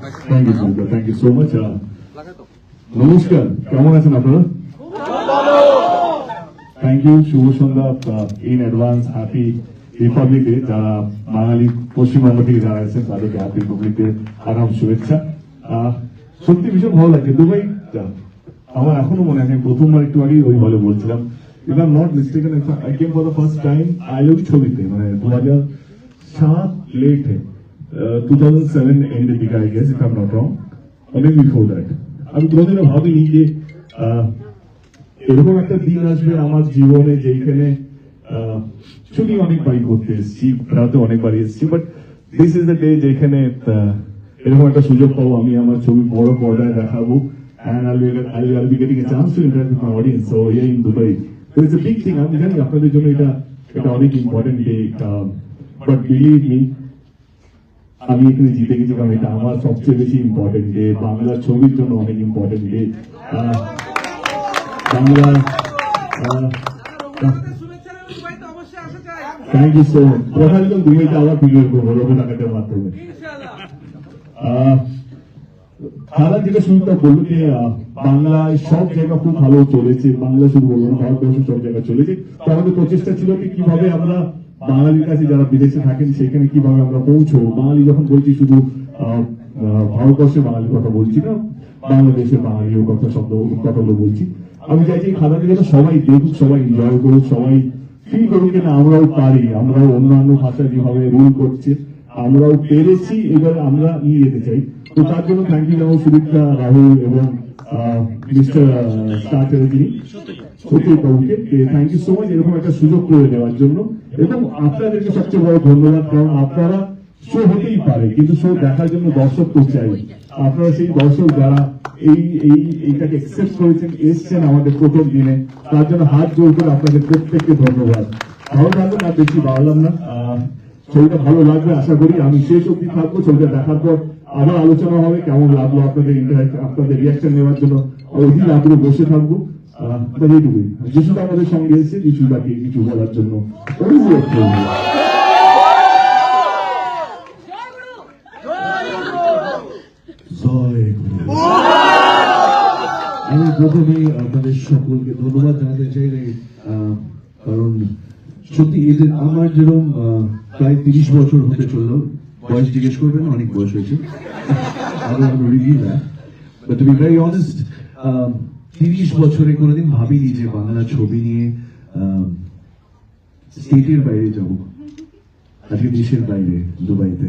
Thank you sir, thank you so much. নমস্কার, কেমন আছেন আপনারা? থ্যাংক ইউ, শুভ সন্ধ্যা, in advance happy republic day. যারা বাঙালি পশ্চিমবঙ্গ থেকে যারা আছেন তাদেরকে হ্যাপি রিপাবলিক ডে আগাম শুভেচ্ছা। সত্যি ভীষণ ভালো লাগছে। দুবাই আমার এখনো মনে আছে, প্রথমবার একটু আগেই ওই হলে বলছিলাম, if I'm not mistaken, I came for the first time ILOV ছবিতে, মানে 2007 late 2007 end এর দিকে, I guess, if I'm not wrong, or maybe before that. আমি কোনোদিনও ভাবিনি যে এরকম একটা দিন আসবে আমার জীবনে যেখানে ছবি অনেকবারই করতে এসেছি, বেড়াতে অনেকবারই এসেছি, but this is the day যেখানে এরকম একটা সুযোগ পাবো, আমি আমার ছবি বড় পর্দায় দেখাবো, and I'll be getting a chance to interact with my audience. So here in Dubai, so it's a big thing. আমি জানি আপনাদের জন্য এটা অনেক important day, but believe me, আমি এখানে জিতে গেছি কারণ এটা আমার সবচেয়ে বেশি ইম্পর্টেন্ট ডে, বাংলা ছবির জন্য অনেক important day. Bangla thank you so much. প্রধানমন্ত্রী দুবাইতে আবার ভিডিও করবো রবি টাকাটার মাধ্যমে। খালা যেটা শুরুটা বললো যে বাংলায় সব জায়গা খুব ভালো চলেছে, বাংলা শুরু বলবো না, ভারতবর্ষের সব জায়গা চলেছে। তো আমাদের প্রচেষ্টা ছিল কি কিভাবে আমরা বাঙালির কাছে যারা বিদেশে থাকেন সেখানে কিভাবে আমরা পৌঁছবো। বাঙালি যখন বলছি শুধু ভারতবর্ষের বাঙালির কথা বলছি না, বাংলাদেশের বাঙালির কথাগুলো বলছি। আমি চাইছি খাদাকে যেন সবাই দেখুক, সবাই এনজয় করুক, সবাই ফিল করুক যে না আমরাও পারি, আমরাও অন্যান্য ভাষা যেভাবে রুল করছে আমরাও পেরেছি, এবার আমরা নিয়ে যেতে চাই। তো তার জন্য থ্যাংক ইউ জানাবো সুদীপ্তা, রাহুল এবং মিস্টার স্টার চ্যাটার্জি, সত্যি বাবুকে থ্যাংক ইউ সো মাচ এরকম একটা সুযোগ করে দেওয়ার জন্য। এবং আপনাদেরকে সবচেয়ে বড় ধন্যবাদ, কারণ আপনারা শো হতেই পারে কিন্তু শো দেখার জন্য দর্শক তো চাই। আপনারা সেই দর্শক যারা এইটাকে অ্যাকসেপ্ট করেছেন, এসছেন আমাদের প্রথম দিনে, তার জন্য হাত জোর করে আপনাদের প্রত্যেককে ধন্যবাদ। ভালো থাকবেন, আর বেশি বাড়লাম না, ছবিটা ভালো লাগবে আশা করি। আমি শেষ অব্দি থাকবো, ছবিটা দেখার পর আবার আলোচনা হবে, কেমন লাগলো আপনাদের আপনাদের রিয়াকশন নেওয়ার জন্য অধীর আগ্রহ বসে থাকবো। যিশুটা আমাদের সঙ্গে এসে যিশুটাকে কিছু বলার জন্য অনুরোধ করবো। আমি প্রথমেই আপনাদের সকলকে ধন্যবাদ জানাতে চাই, কারণ সত্যি এদের আমার যেরকম প্রায় 30 বছর হতে চললো, বয়স জিজ্ঞেস করবেন, অনেক বয়স হয়েছে, but to be very honest 30 বছরে কোনোদিন ভাবিনি যে বাংলা ছবি নিয়ে স্টেটের বাইরে যাব, আজকে দেশের বাইরে দুবাইতে।